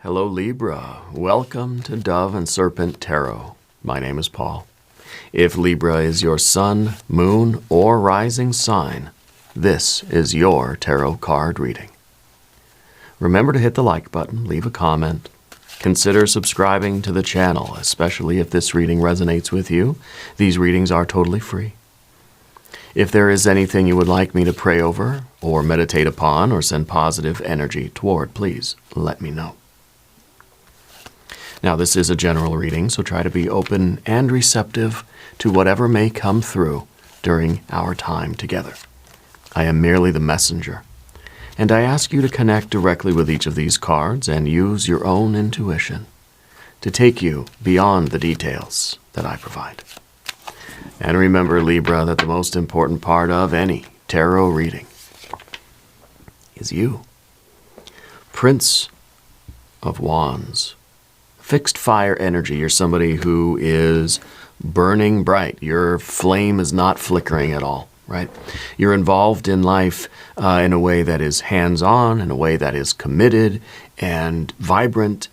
Hello Libra, welcome to Dove and Serpent Tarot. My name is Paul. If Libra is your sun, moon, or rising sign, this is your tarot card reading. Remember to hit the like button, leave a comment. Consider subscribing to the channel, especially if this reading resonates with you. These readings are totally free. If there is anything you would like me to pray over, or meditate upon, or send positive energy toward, please let me know. Now, this is a general reading, so try to be open and receptive to whatever may come through during our time together. I am merely the messenger, and I ask you to connect directly with each of these cards and use your own intuition to take you beyond the details that I provide. And remember, Libra, that the most important part of any tarot reading is you. Prince of Wands. Fixed fire energy. You're somebody who is burning bright. Your flame is not flickering at all, right? You're involved in life in a way that is hands-on, in a way that is committed and vibrant.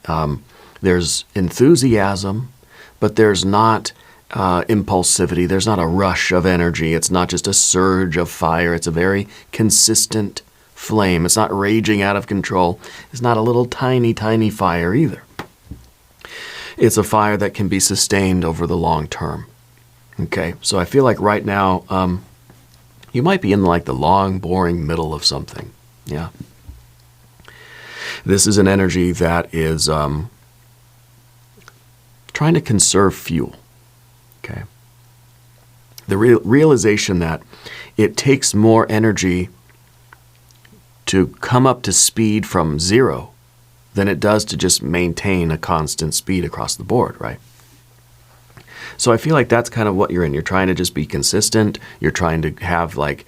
There's enthusiasm, but there's not impulsivity. There's not a rush of energy. It's not just a surge of fire. It's a very consistent flame. It's not raging out of control. It's not a little tiny, tiny fire either. It's a fire that can be sustained over the long term. Okay, so I feel like right now, you might be in like the long, boring middle of something. Yeah. This is an energy that is trying to conserve fuel. Okay. The realization that it takes more energy to come up to speed from zero than it does to just maintain a constant speed across the board, right? So I feel like that's kind of what you're in. You're trying to just be consistent. You're trying to have like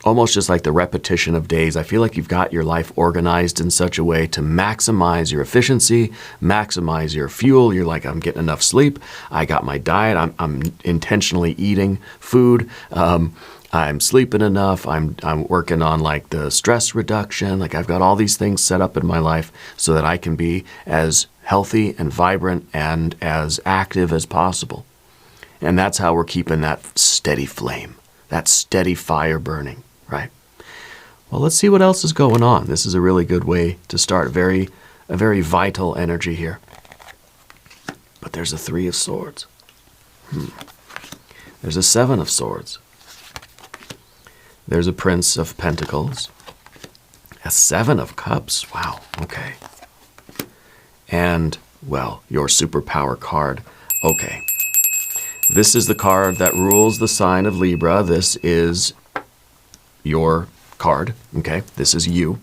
almost just like the repetition of days. I feel like you've got your life organized in such a way to maximize your efficiency, maximize your fuel. You're like, I'm getting enough sleep. I got my diet. I'm intentionally eating food. I'm sleeping enough. I'm working on like the stress reduction. Like I've got all these things set up in my life so that I can be as healthy and vibrant and as active as possible. And that's how we're keeping that steady flame, that steady fire burning, right? Well, let's see what else is going on. This is a really good way to start. A very vital energy here. But there's a Three of Swords. There's a Seven of Swords. There's a Prince of Pentacles, a Seven of Cups. Wow, okay. And, well, your superpower card. Okay. This is the card that rules the sign of Libra. This is your card, okay? This is you.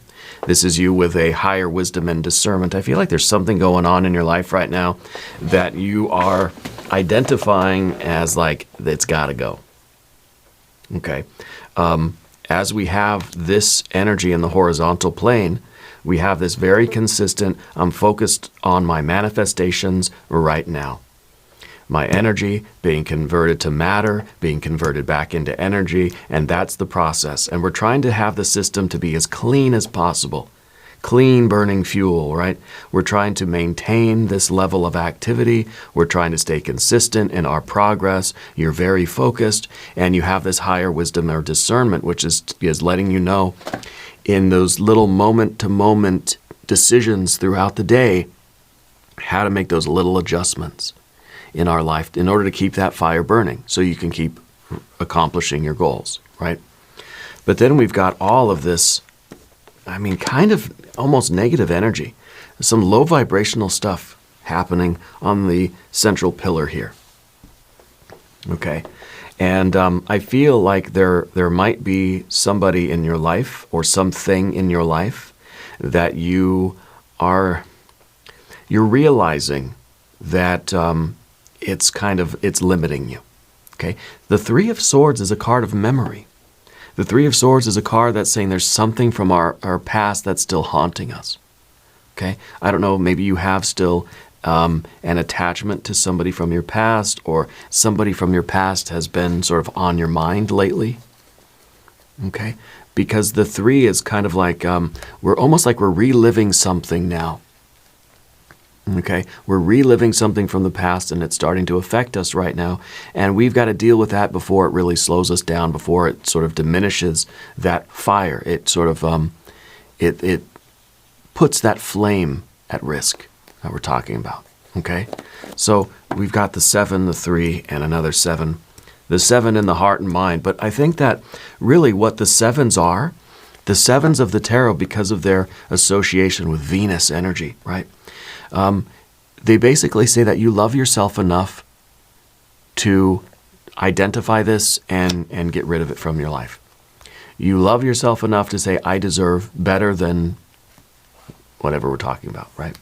This is you with a higher wisdom and discernment. I feel like there's something going on in your life right now that you are identifying as like, it's got to go. Okay. As we have this energy in the horizontal plane, we have this very consistent, I'm focused on my manifestations right now. My energy being converted to matter, being converted back into energy, and that's the process. And we're trying to have the system to be as clean as possible. Clean burning fuel, right? We're trying to maintain this level of activity. We're trying to stay consistent in our progress. You're very focused, and you have this higher wisdom or discernment, which is letting you know in those little moment-to-moment decisions throughout the day how to make those little adjustments in our life in order to keep that fire burning so you can keep accomplishing your goals, right? But then we've got all of this, I mean, kind of almost negative energy. Some low vibrational stuff happening on the central pillar here. Okay. And I feel like there might be somebody in your life or something in your life that you're realizing that it's limiting you. Okay. The Three of Swords is a card of memory. The Three of Swords is a card that's saying there's something from our past that's still haunting us. Okay? I don't know, maybe you have still an attachment to somebody from your past, or somebody from your past has been sort of on your mind lately. Okay? Because the Three is kind of like, we're almost like we're reliving something now. Okay, we're reliving something from the past and it's starting to affect us right now. And we've got to deal with that before it really slows us down, before it sort of diminishes that fire. It sort of, it puts that flame at risk that we're talking about. Okay, so we've got the 7, the 3, and another 7. The 7 in the heart and mind. But I think that really what the 7s are, the 7s of the tarot, because of their association with Venus energy, right? They basically say that you love yourself enough to identify this and get rid of it from your life. You love yourself enough to say, I deserve better than whatever we're talking about, right?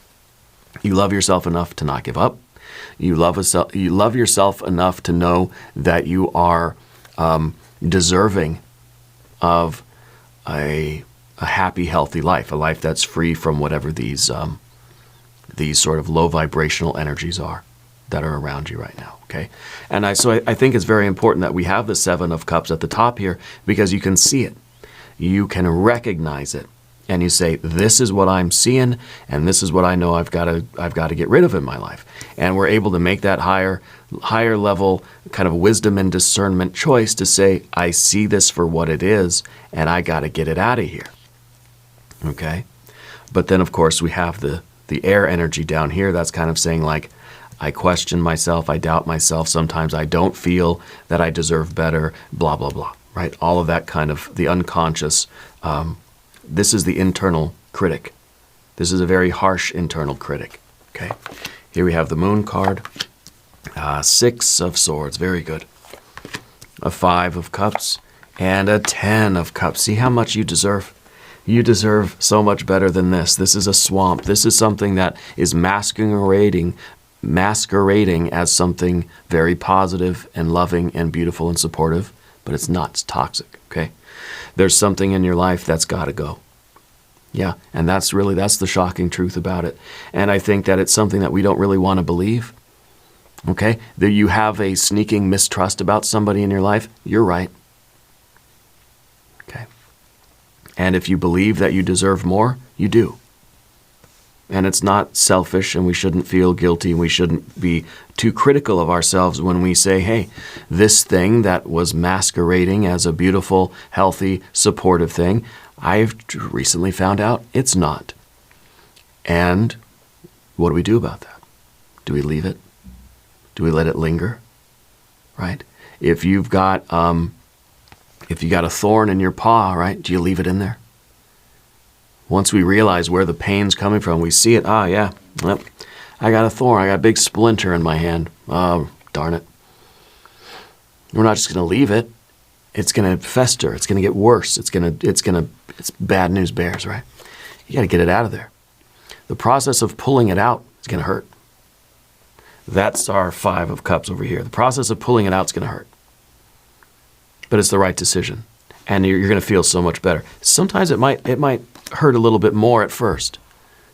You love yourself enough to not give up. You love yourself enough to know that you are deserving of a happy, healthy life, a life that's free from whatever these sort of low vibrational energies are that are around you right now, okay? And I think it's very important that we have the 7 of Cups at the top here, because you can see it. You can recognize it. And you say, this is what I'm seeing, and this is what I know I've got to get rid of in my life. And we're able to make that higher level kind of wisdom and discernment choice to say, I see this for what it is, and I got to get it out of here. Okay? But then, of course, we have the air energy down here. That's kind of saying, like, I question myself, I doubt myself, sometimes I don't feel that I deserve better, blah, blah, blah, right? All of that kind of the unconscious. This is the internal critic. This is a very harsh internal critic, okay? Here we have the Moon card. 6 of Swords, very good. A 5 of Cups and a 10 of Cups. See how much you deserve? You deserve so much better than this. This is a swamp. This is something that is masquerading as something very positive and loving and beautiful and supportive, but it's not. It's toxic, okay? There's something in your life that's got to go. Yeah, and that's the shocking truth about it. And I think that it's something that we don't really want to believe. Okay? That you have a sneaking mistrust about somebody in your life, you're right. Okay? And if you believe that you deserve more, you do. And it's not selfish, and we shouldn't feel guilty, and we shouldn't be too critical of ourselves when we say, hey, this thing that was masquerading as a beautiful, healthy, supportive thing, I've recently found out it's not. And what do we do about that? Do we leave it? Do we let it linger? Right? If you've got a thorn in your paw, right, do you leave it in there? Once we realize where the pain's coming from, we see it. Ah, yeah, yep. I got a thorn. I got a big splinter in my hand. Oh, darn it. We're not just going to leave it. It's going to fester. It's going to get worse. It's bad news bears, right? You got to get it out of there. The process of pulling it out is going to hurt. That's our 5 of Cups over here. The process of pulling it out is going to hurt. But it's the right decision. And you're going to feel so much better. Sometimes it might hurt a little bit more at first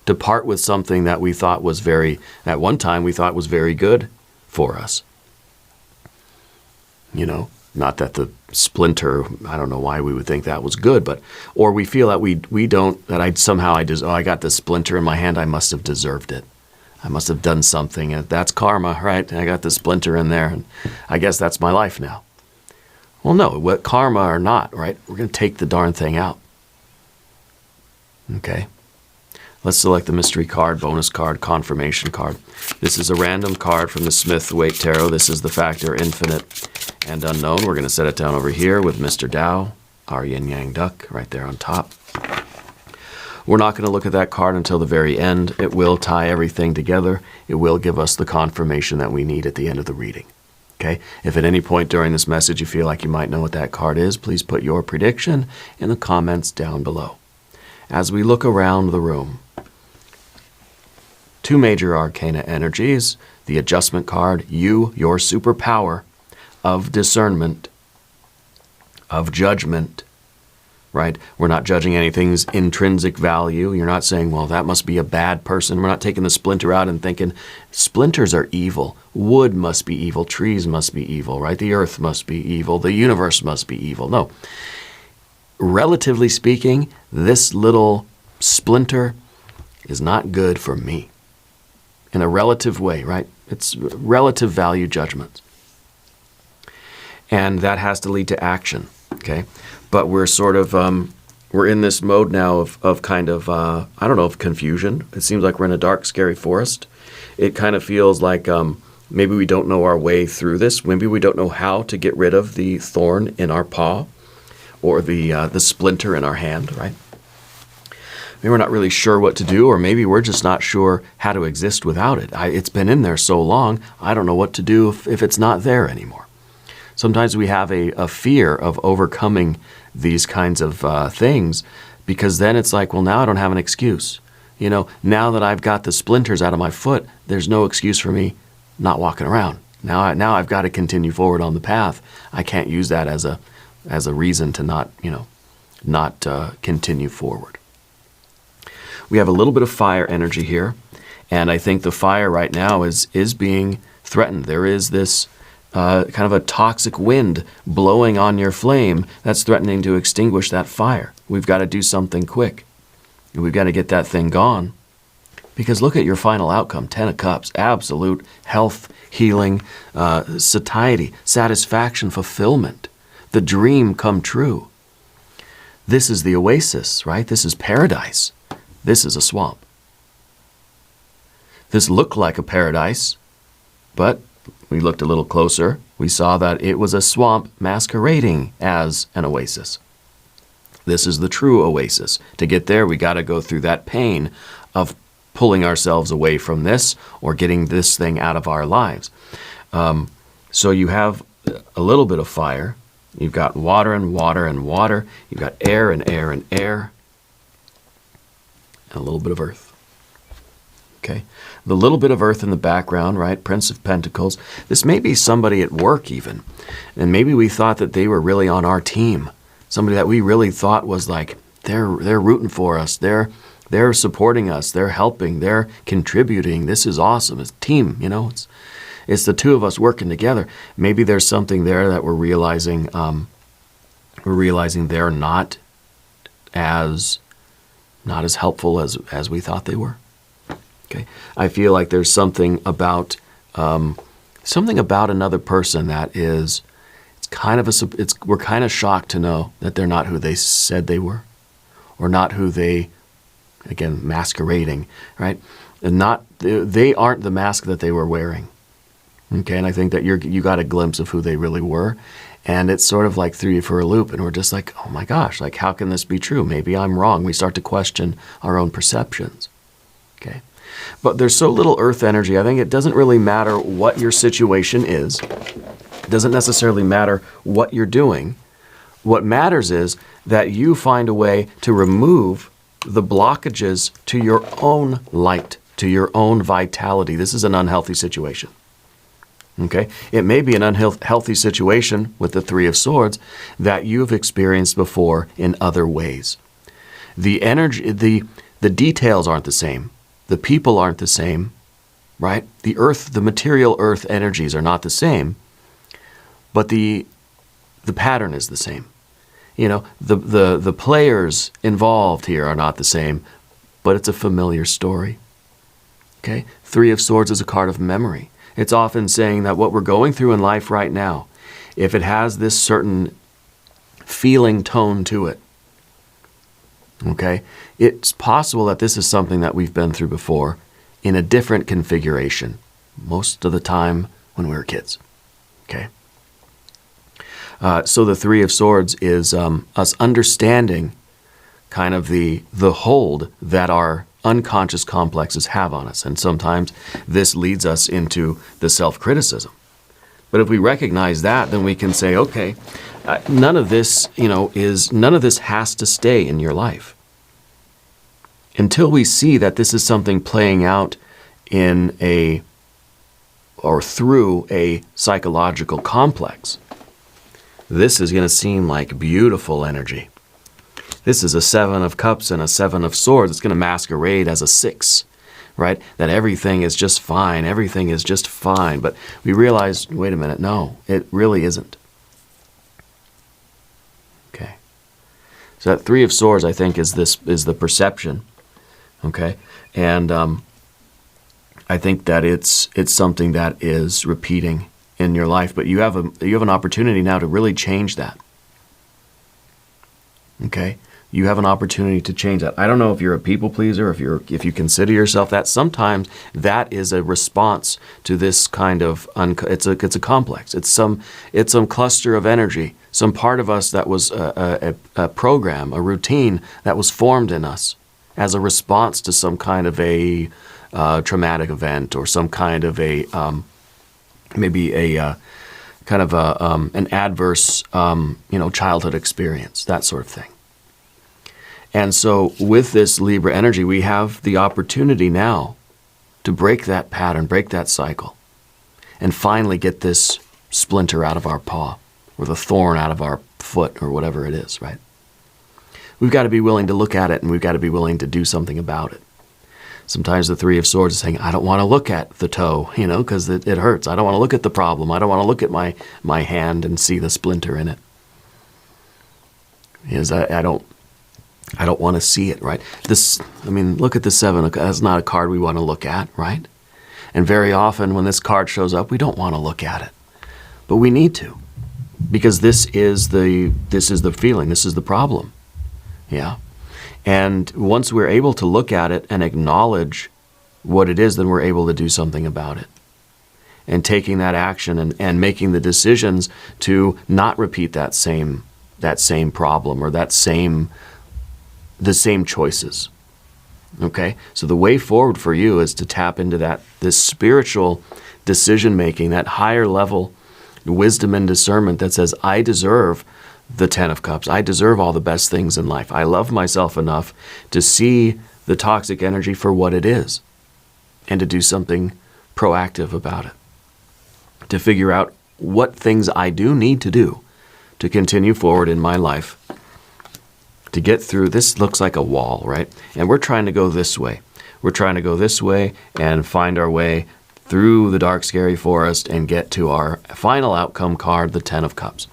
to part with something that we thought was at one time we thought was very good for us. You know, not that the splinter, I don't know why we would think that was good, or we feel that I got this splinter in my hand, I must have deserved it. I must have done something. That's karma, right? I got the splinter in there, and I guess that's my life now. Well, no, what karma or not, right? We're going to take the darn thing out. Okay. Let's select the mystery card, bonus card, confirmation card. This is a random card from the Smith-Waite Tarot. This is the factor infinite and unknown. We're going to set it down over here with Mr. Tao, our yin-yang duck, right there on top. We're not going to look at that card until the very end. It will tie everything together. It will give us the confirmation that we need at the end of the reading. Okay? If at any point during this message you feel like you might know what that card is, please put your prediction in the comments down below. As we look around the room, 2 major arcana energies, the adjustment card, your superpower of discernment, of judgment, right? We're not judging anything's intrinsic value. You're not saying, well, that must be a bad person. We're not taking the splinter out and thinking splinters are evil. Wood must be evil. Trees must be evil, right? The earth must be evil. The universe must be evil. No. Relatively speaking, this little splinter is not good for me. in a relative way, right? It's relative value judgments. And that has to lead to action, okay? But we're sort of, we're in this mode now of kind of, I don't know, of confusion. It seems like we're in a dark, scary forest. It kind of feels like maybe we don't know our way through this. Maybe we don't know how to get rid of the thorn in our paw or the splinter in our hand, right? Maybe we're not really sure what to do, or maybe we're just not sure how to exist without it. It's been in there so long, I don't know what to do if it's not there anymore. Sometimes we have a fear of overcoming these kinds of things, because then it's like, well, now I don't have an excuse. You know, now that I've got the splinters out of my foot, there's no excuse for me not walking around. Now I've got to continue forward on the path. I can't use that as a reason to not continue forward. We have a little bit of fire energy here, and I think the fire right now is being threatened. There is this kind of a toxic wind blowing on your flame that's threatening to extinguish that fire. We've got to do something quick. We've got to get that thing gone. Because look at your final outcome, 10 of Cups, absolute health, healing, satiety, satisfaction, fulfillment, the dream come true. This is the oasis, right? This is paradise. This is a swamp. This looked like a paradise, but we looked a little closer. We saw that it was a swamp masquerading as an oasis. This is the true oasis. To get there, we got to go through that pain of pulling ourselves away from this or getting this thing out of our lives. So you have a little bit of fire. You've got water and water and water. You've got air and air and air. And a little bit of earth. Okay? The little bit of earth in the background, right? Prince of Pentacles. This may be somebody at work even. And maybe we thought that they were really on our team. Somebody that we really thought was like, they're rooting for us. They're supporting us. They're helping. They're contributing. This is awesome. It's a team, you know. It's the two of us working together. Maybe there's something there that we're realizing they're not as helpful as we thought they were. Okay, I feel like there's something about another person that is, we're kind of shocked to know that they're not who they said they were, or not who they, again, masquerading, right? And they aren't the mask that they were wearing. Okay, and I think that you got a glimpse of who they really were, and it's sort of like threw you for a loop, and we're just like, oh my gosh, like how can this be true? Maybe I'm wrong. We start to question our own perceptions. Okay. But there's so little earth energy, I think it doesn't really matter what your situation is. It doesn't necessarily matter what you're doing. What matters is that you find a way to remove the blockages to your own light, to your own vitality. This is an unhealthy situation. Okay? It may be an unhealthy situation with the Three of Swords that you've experienced before in other ways. The energy, the details aren't the same. The people aren't the same, right? The earth, the material earth energies are not the same, but the pattern is the same. You know, the players involved here are not the same, but it's a familiar story. Okay? Three of Swords is a card of memory. It's often saying that what we're going through in life right now, if it has this certain feeling tone to it, okay, it's possible that this is something that we've been through before in a different configuration, most of the time when we were kids. Okay? So the Three of Swords is us understanding kind of the hold that our unconscious complexes have on us. And sometimes this leads us into the self-criticism. But if we recognize that, then we can say, okay, none of this has to stay in your life. Until we see that this is something playing out through a psychological complex, this is going to seem like beautiful energy. This is a Seven of Cups and a Seven of Swords. It's going to masquerade as a 6, right? That everything is just fine. Everything is just fine. But we realize, wait a minute, no, it really isn't. Okay. So that Three of Swords, I think, is the perception. Okay. And I think that it's something that is repeating in your life, but you have an opportunity now to really change that. Okay? You have an opportunity to change that. I don't know if you're a people pleaser, if you consider yourself that. Sometimes that is a response to this kind of it's a complex. It's some cluster of energy, some part of us that was a program, a routine that was formed in us as a response to some kind of a traumatic event, or some kind of a maybe a kind of an adverse childhood experience, that sort of thing. And so with this Libra energy, we have the opportunity now to break that pattern, break that cycle, and finally get this splinter out of our paw, or the thorn out of our foot, or whatever it is, right? We've got to be willing to look at it, and we've got to be willing to do something about it. Sometimes the Three of Swords is saying, I don't want to look at the toe, because it hurts. I don't want to look at the problem. I don't want to look at my hand and see the splinter in it. Because I don't want to see it, right? Look at the Seven. That's not a card we want to look at, right? And very often when this card shows up, we don't want to look at it. But we need to, because this is the feeling, this is the problem. Yeah. And once we're able to look at it and acknowledge what it is, then we're able to do something about it. And taking that action and making the decisions to not repeat that same problem, or the same choices. Okay? So the way forward for you is to tap into this spiritual decision making, that higher level wisdom and discernment that says, I deserve the Ten of Cups. I deserve all the best things in life. I love myself enough to see the toxic energy for what it is, and to do something proactive about it. To figure out what things I do need to do to continue forward in my life, to get through. This looks like a wall, right? And we're trying to go this way. We're trying to go this way and find our way through the dark, scary forest and get to our final outcome card, the Ten of Cups.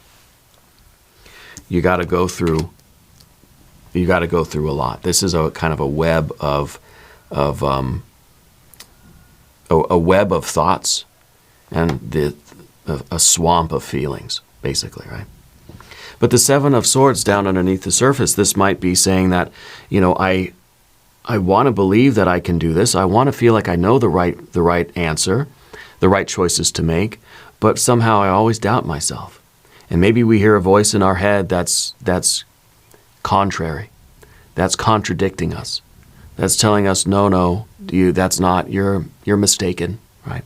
You got to go through a lot. This is a kind of a web of thoughts, and a swamp of feelings, basically, right? But the Seven of Swords down underneath the surface, this might be saying that, I want to believe that I can do this. I want to feel like I know the right answer, the right choices to make, but somehow I always doubt myself. And maybe we hear a voice in our head that's contrary, that's contradicting us, that's telling us, no, that's not, you're mistaken, right?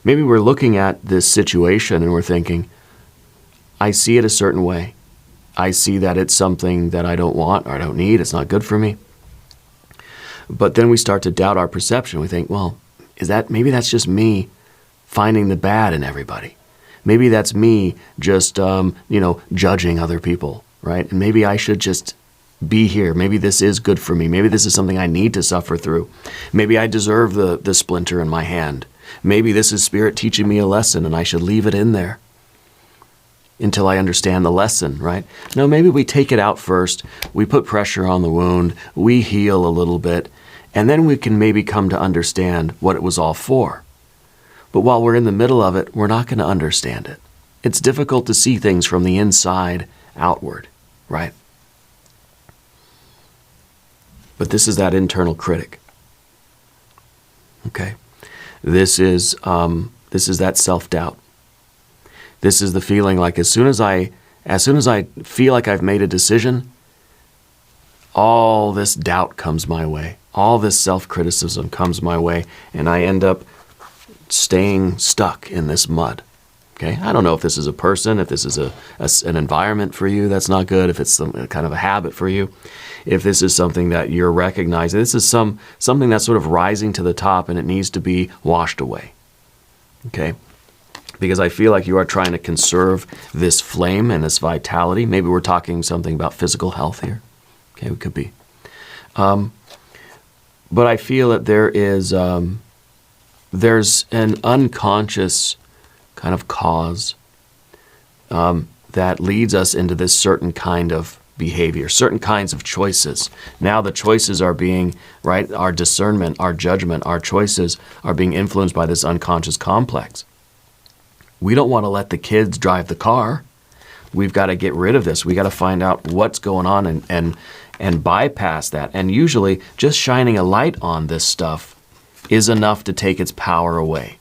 Maybe we're looking at this situation and we're thinking, I see it a certain way. I see that it's something that I don't want, or I don't need, it's not good for me. But then we start to doubt our perception. We think, well, maybe that's just me finding the bad in everybody. Maybe that's me just, judging other people, right? And maybe I should just be here. Maybe this is good for me. Maybe this is something I need to suffer through. Maybe I deserve the splinter in my hand. Maybe this is Spirit teaching me a lesson and I should leave it in there until I understand the lesson, right? No, maybe we take it out first. We put pressure on the wound. We heal a little bit. And then we can maybe come to understand what it was all for. But while we're in the middle of it, we're not going to understand it. It's difficult to see things from the inside outward, right? But this is that internal critic. Okay? This is that self-doubt. This is the feeling like as soon as I feel like I've made a decision, all this doubt comes my way. All this self-criticism comes my way, and I end up staying stuck in this mud. Okay, I don't know if this is a person, if this is an environment for you that's not good, if it's some kind of a habit for you, if this is something that you're recognizing, this is something that's sort of rising to the top and it needs to be washed away. Okay, because I feel like you are trying to conserve this flame and this vitality. Maybe we're talking something about physical health here. Okay, it could be. But I feel that there's an unconscious kind of cause that leads us into this certain kind of behavior, certain kinds of choices. Now the choices are being, right, our discernment, our judgment, our choices are being influenced by this unconscious complex. We don't want to let the kids drive the car. We've got to get rid of this. We got to find out what's going on and bypass that. And usually just shining a light on this stuff is enough to take its power away.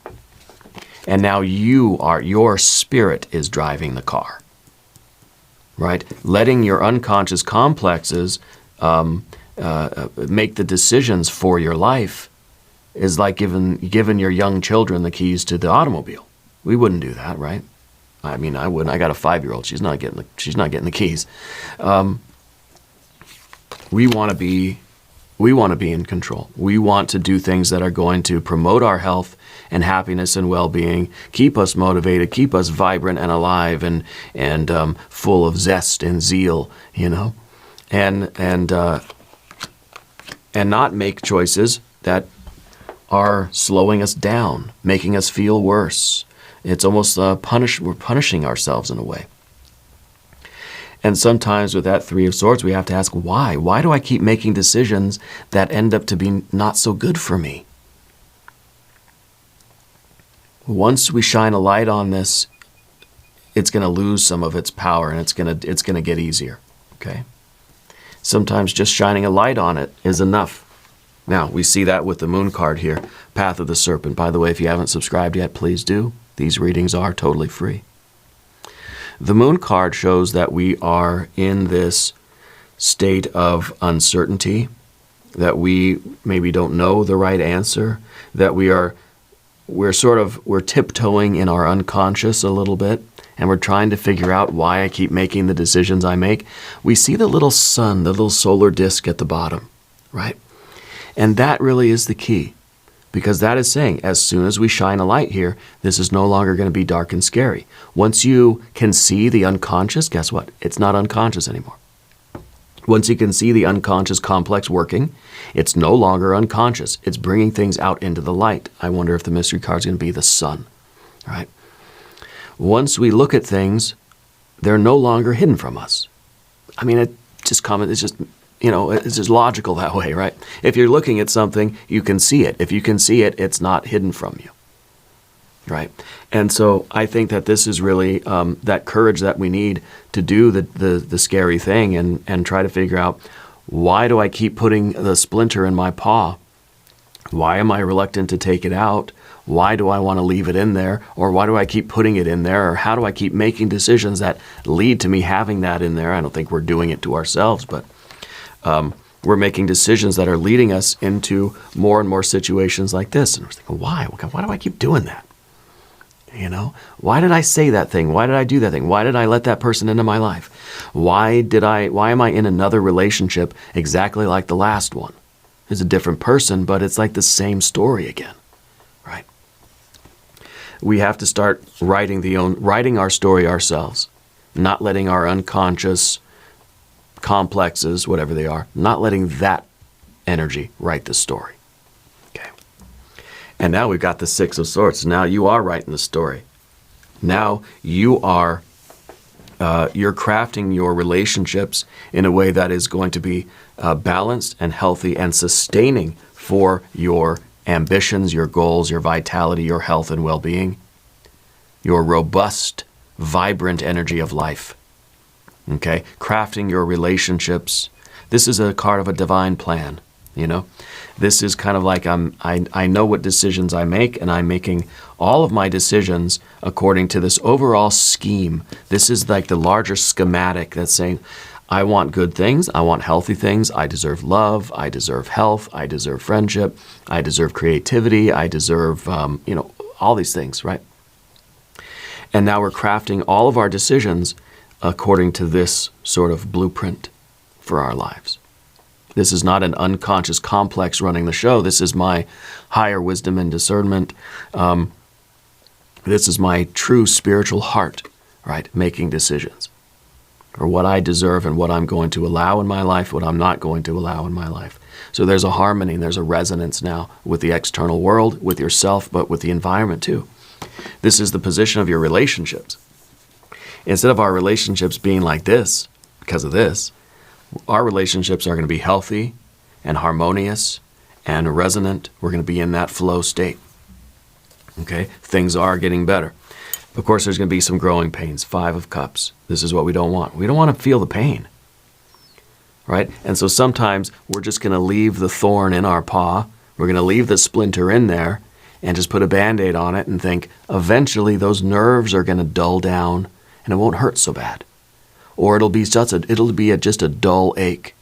And now your spirit is driving the car, right? Letting your unconscious complexes make the decisions for your life is like giving your young children the keys to the automobile. We wouldn't do that, right? I mean, I wouldn't. I got a 5-year-old. She's not getting the keys. We want to be in control. We want to do things that are going to promote our health and happiness and well-being, keep us motivated, keep us vibrant and alive and full of zest and zeal, you know, and not make choices that are slowing us down, making us feel worse. It's almost we're punishing ourselves in a way. And sometimes with that 3 of Swords, we have to ask why. Why do I keep making decisions that end up to be not so good for me? Once we shine a light on this, it's going to lose some of its power and it's going to get easier. Okay? Sometimes just shining a light on it is enough. Now, we see that with the Moon card here, Path of the Serpent. By the way, if you haven't subscribed yet, please do. These readings are totally free. The Moon card shows that we are in this state of uncertainty, that we maybe don't know the right answer, that we're tiptoeing in our unconscious a little bit, and we're trying to figure out why I keep making the decisions I make. We see the little sun, the little solar disk at the bottom, right? And that really is the key, because that is saying as soon as we shine a light here, this is no longer going to be dark and scary. Once you can see the unconscious, guess what? It's not unconscious anymore. Once you can see the unconscious complex working, it's no longer unconscious. It's bringing things out into the light. I wonder if the mystery card is going to be the sun, right? Once we look at things, they're no longer hidden from us. I mean, it's just logical that way, right? If you're looking at something, you can see it. If you can see it, it's not hidden from you, right? And so I think that this is really that courage that we need to do the scary thing and try to figure out, why do I keep putting the splinter in my paw? Why am I reluctant to take it out? Why do I want to leave it in there? Or why do I keep putting it in there? Or how do I keep making decisions that lead to me having that in there? I don't think we're doing it to ourselves, but we're making decisions that are leading us into more and more situations like this. And we're thinking, why? Why do I keep doing that? You know, why did I say that thing? Why did I do that thing? Why did I let that person into my life? Why am I in another relationship exactly like the last one? It's a different person, but it's like the same story again, right? We have to start writing our story ourselves, not letting our unconscious complexes, whatever they are, not letting that energy write the story. Okay. And now we've got the 6 of Swords. Now you are writing the story. Now you are you're crafting your relationships in a way that is going to be balanced and healthy and sustaining for your ambitions, your goals, your vitality, your health and well-being, your robust, vibrant energy of life. Okay? Crafting your relationships. This is a card of a divine plan, you know? This is kind of like I know what decisions I make, and I'm making all of my decisions according to this overall scheme. This is like the larger schematic that's saying, I want good things, I want healthy things, I deserve love, I deserve health, I deserve friendship, I deserve creativity, I deserve, all these things, right? And now we're crafting all of our decisions according to this sort of blueprint for our lives. This is not an unconscious complex running the show. This is my higher wisdom and discernment. This is my true spiritual heart, right? Making decisions for what I deserve and what I'm going to allow in my life, what I'm not going to allow in my life. So there's a harmony, and there's a resonance now with the external world, with yourself, but with the environment too. This is the position of your relationships. Instead of our relationships being like this, because of this, Our relationships are going to be healthy and harmonious and resonant. We're going to be in that flow state. Okay? Things are getting better. Of course, there's going to be some growing pains. 5 of Cups. This is what we don't want. We don't want to feel the pain. Right? And so sometimes we're just going to leave the thorn in our paw. We're going to leave the splinter in there and just put a Band-Aid on it and think eventually those nerves are going to dull down and it won't hurt so bad. Or it'll be just a dull ache.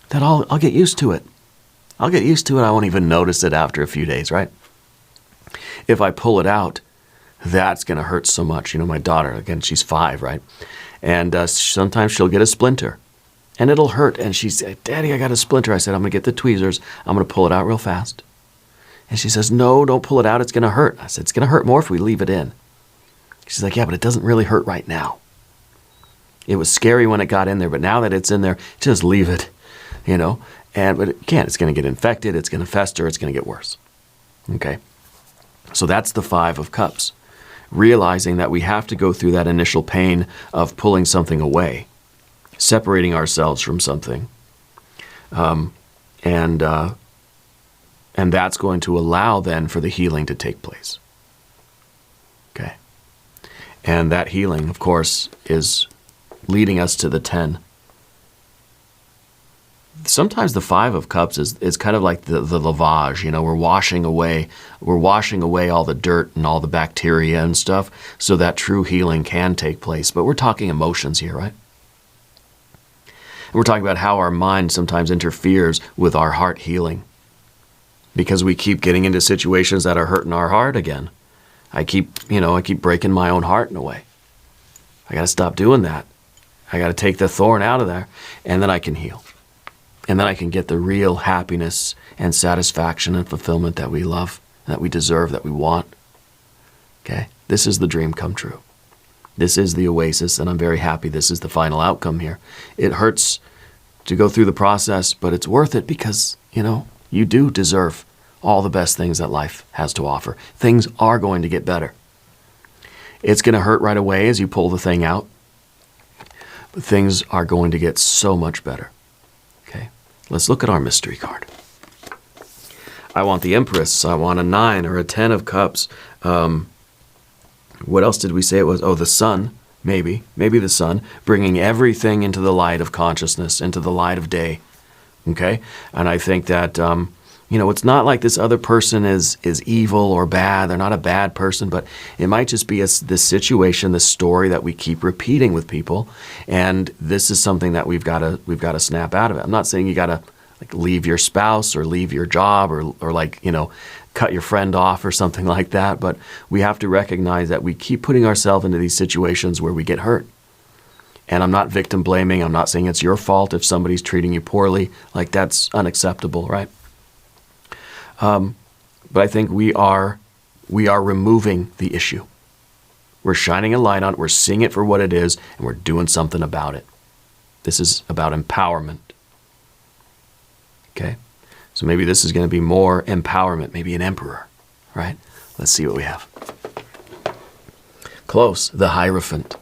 That I'll get used to it. I'll get used to it. I won't even notice it after a few days, right? If I pull it out, that's going to hurt so much. You know, my daughter, again, she's 5, right? And sometimes she'll get a splinter. And it'll hurt. And she said, Daddy, I got a splinter. I said, I'm going to get the tweezers. I'm going to pull it out real fast. And she says, no, don't pull it out. It's going to hurt. I said, it's going to hurt more if we leave it in. She's like, yeah, but it doesn't really hurt right now. It was scary when it got in there, but now that it's in there, just leave it, you know. But it can't. It's going to get infected. It's going to fester. It's going to get worse. Okay. So that's the 5 of Cups. Realizing that we have to go through that initial pain of pulling something away, separating ourselves from something. And that's going to allow then for the healing to take place. Okay. And that healing, of course, is leading us to the 10. Sometimes the 5 of Cups is kind of like the lavage, you know, we're washing away all the dirt and all the bacteria and stuff so that true healing can take place. But we're talking emotions here, right? And we're talking about how our mind sometimes interferes with our heart healing because we keep getting into situations that are hurting our heart again. I keep breaking my own heart in a way. I got to stop doing that. I got to take the thorn out of there, and then I can heal. And then I can get the real happiness and satisfaction and fulfillment that we love, that we deserve, that we want. Okay? This is the dream come true. This is the oasis, and I'm very happy this is the final outcome here. It hurts to go through the process, but it's worth it because, you know, you do deserve all the best things that life has to offer. Things are going to get better. It's going to hurt right away as you pull the thing out. But things are going to get so much better. Okay, let's look at our mystery card. I want the Empress. I want a 9 or a 10 of Cups. What else did we say it was? Oh, the Sun, maybe the Sun, bringing everything into the light of consciousness, into the light of day. Okay, and I think that you know, it's not like this other person is evil or bad. They're not a bad person, but it might just be this situation, this story that we keep repeating with people, and this is something that we've got to snap out of it. I'm not saying you got to like leave your spouse or leave your job or like, you know, cut your friend off or something like that, but we have to recognize that we keep putting ourselves into these situations where we get hurt. And I'm not victim blaming. I'm not saying it's your fault if somebody's treating you poorly. Like, that's unacceptable, right? But I think we are removing the issue. We're shining a light on it, we're seeing it for what it is, and we're doing something about it. This is about empowerment. Okay? So maybe this is going to be more empowerment, maybe an emperor, right? Let's see what we have. Close, the Hierophant.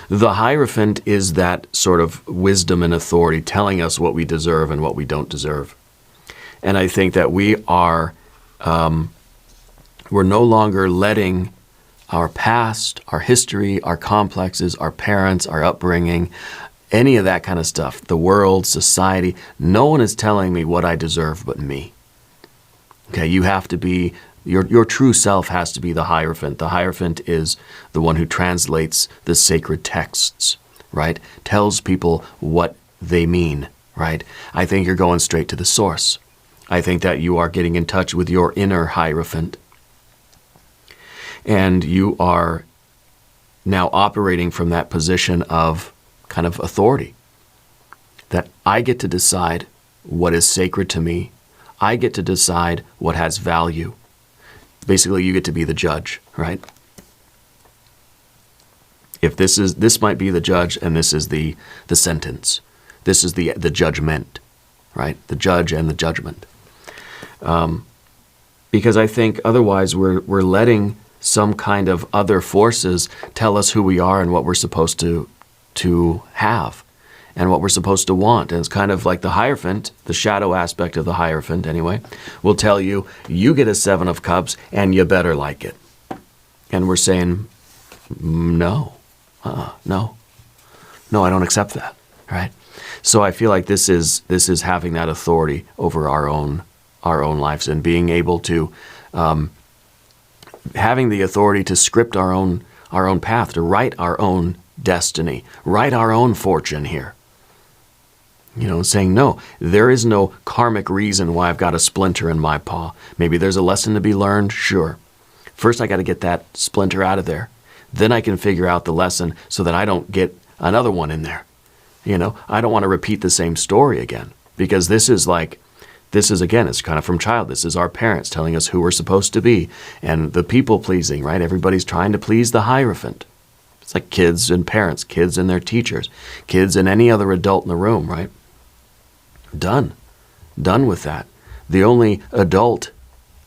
The Hierophant is that sort of wisdom and authority telling us what we deserve and what we don't deserve. And I think that we're no longer letting our past, our history, our complexes, our parents, our upbringing, any of that kind of stuff, the world, society, no one is telling me what I deserve but me. Okay, you have to be, your true self has to be the Hierophant. The Hierophant is the one who translates the sacred texts, right? Tells people what they mean, right? I think you're going straight to the source. I think that you are getting in touch with your inner Hierophant. And you are now operating from that position of kind of authority. That I get to decide what is sacred to me. I get to decide what has value. Basically, you get to be the judge, right? If this might be the judge and this is the sentence. This is the judgment, right? The judge and the judgment. Because I think otherwise we're letting some kind of other forces tell us who we are and what we're supposed to have. and what we're supposed to want. And it's kind of like the Hierophant, the shadow aspect of the Hierophant anyway, will tell you, you get a 7 of Cups and you better like it. And we're saying, no, no, I don't accept that, right? So I feel like this is having that authority over our own lives, and being able to, having the authority to script our own path, to write our own destiny, write our own fortune here. Saying, no, there is no karmic reason why I've got a splinter in my paw. Maybe there's a lesson to be learned, sure. First, I got to get that splinter out of there. Then I can figure out the lesson so that I don't get another one in there. I don't want to repeat the same story again, because this is again, it's kind of from child. This is our parents telling us who we're supposed to be, and the people pleasing, right? Everybody's trying to please the Hierophant. It's like kids and parents, kids and their teachers, kids and any other adult in the room, right? Done with that. The only adult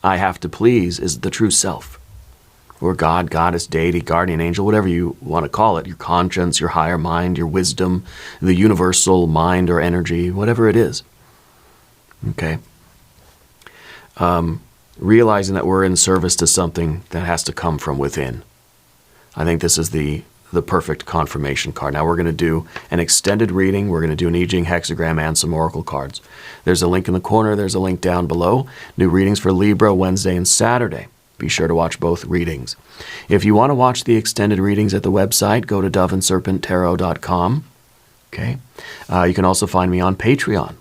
I have to please is the true self, or God, goddess, deity, guardian angel, whatever you want to call it, your conscience, your higher mind, your wisdom, the universal mind or energy, whatever it is. Okay? Realizing that we're in service to something that has to come from within. I think this is the perfect confirmation card. Now we're going to do an extended reading. We're going to do an I Ching hexagram and some oracle cards. There's a link in the corner. There's a link down below. New readings for Libra Wednesday and Saturday. Be sure to watch both readings. If you want to watch the extended readings at the website, go to doveandserpenttarot.com. Okay. You can also find me on Patreon.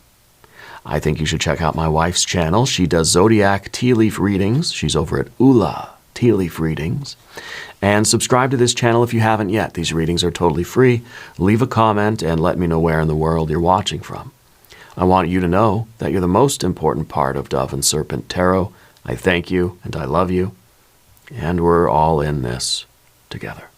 I think you should check out my wife's channel. She does Zodiac tea leaf readings. She's over at Ula Tea Leaf Readings. And subscribe to this channel if you haven't yet. These readings are totally free. Leave a comment and let me know where in the world you're watching from. I want you to know that you're the most important part of Dove and Serpent Tarot. I thank you and I love you. And we're all in this together.